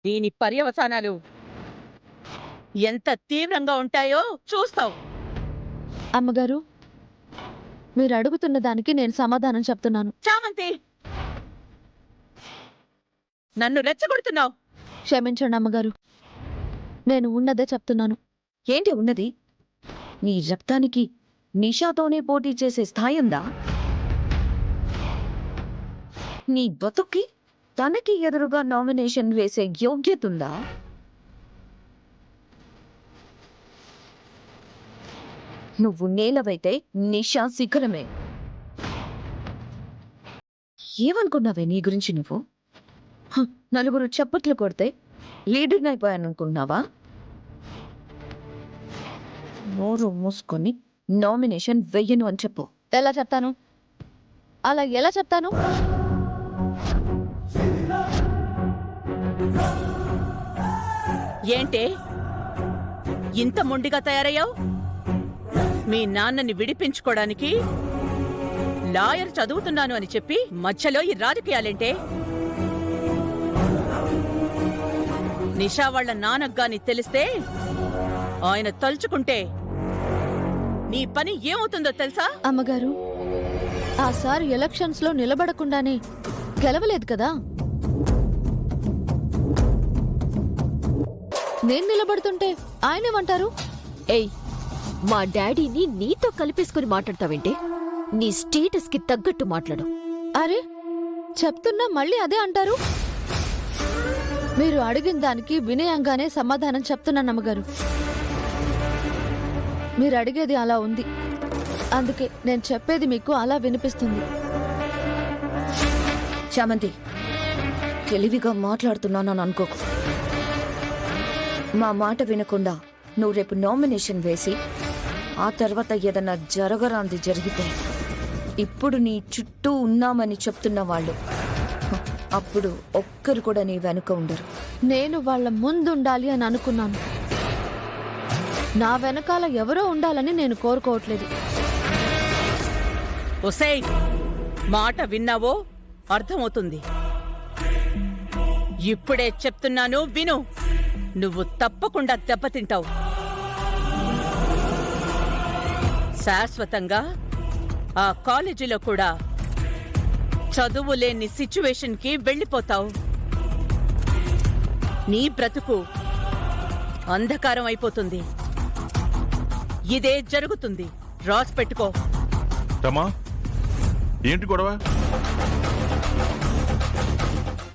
దీని పర్యవసానాలు ఎంత తీవ్రంగా ఉంటాయో చూస్తావు. అమ్మగారు, మీరు అడుగుతున్న దానికి నేను సమాధానం చెప్తున్నాను. చామంతి, నన్ను రెచ్చగొడుతున్నావు. క్షమించండి అమ్మగారు, నేను ఉన్నదే చెప్తున్నాను. ఏంటి ఉన్నది? నీ రక్తానికి నిషాతోనే పోటీ చేసే స్థాయి ఉందా? నీ బతుక్కి తనకి ఎదురుగా నామినేషన్ వేసే యోగ్యత ఉందా? నువ్వు నేలవైతే నిషా శిఖరమే. ఏమనుకున్నావే నీ గురించి నువ్వు? నలుగురు చప్పట్లు కొడితే లీడర్ని అయిపోయాననుకున్నావా? నోరు మూసుకొని నామినేషన్ వెయ్యను అని చెప్పు. ఎలా చెప్తాను? అలా ఎలా చెప్తాను? ఏంటే ఇంత మొండిగా తయారయ్యావు? మీ నాన్నని విడిపించుకోవడానికి లాయర్ చదువుతున్నాను అని చెప్పి మధ్యలో ఈ రాజకీయాలేంటే? నిషా వాళ్ల నాన్నగాని తెలిస్తే, ఆయన తలుచుకుంటే నీ పని ఏమవుతుందో తెలుసా? అమ్మగారు, ఆ సార్ ఎలక్షన్స్ లో నిలబడకుండానే గెలవలేదు కదా. నేను నిలబడుతుంటే ఆయనేమంటారు? ఏయ్, మా డాడీని నీతో కలిపేసుకుని మాట్లాడతావేంటే? నీ స్టేటస్ కి తగ్గట్టు మాట్లాడు. అరే, చెప్తున్నా మళ్ళీ అదే అంటారు. మీరు అడిగిన దానికి వినయంగానే సమాధానం చెప్తున్నాను అమ్మగారు. మీరు అడిగేది అలా ఉంది, అందుకే నేను చెప్పేది మీకు అలా వినిపిస్తుంది. చామంతి, తెలివిగా మాట్లాడుతున్నానని అనుకోకు. మా మాట వినకుండా నువ్వు రేపు నామినేషన్ వేసి ఆ తర్వాత ఏదన్నా జరగరాంది జరిగితే ఇప్పుడు నీ చుట్టూ ఉన్నామని చెప్తున్న వాళ్ళు అప్పుడు ఒక్కరు కూడా నీ వెనుక ఉండరు. నేను వాళ్ళ ముందుండాలి అని అనుకున్నాను. నా వెనకాల ఎవరో ఉండాలని నేను కోరుకోవట్లేదు. ఒసేయ్, మాట విన్నావో అర్థమవుతుంది. ఇప్పుడే చెప్తున్నాను, విను. నువ్వు తప్పకుండా దెబ్బతింటావు. శాశ్వతంగా ఆ కాలేజీలో కూడా చదువు లేని సిచ్యువేషన్కి వెళ్ళిపోతావు. నీ బ్రతుకు అంధకారం అయిపోతుంది. ఇదే జరుగుతుంది. రాసి పెట్టుకో. ఏంటి గొడవ?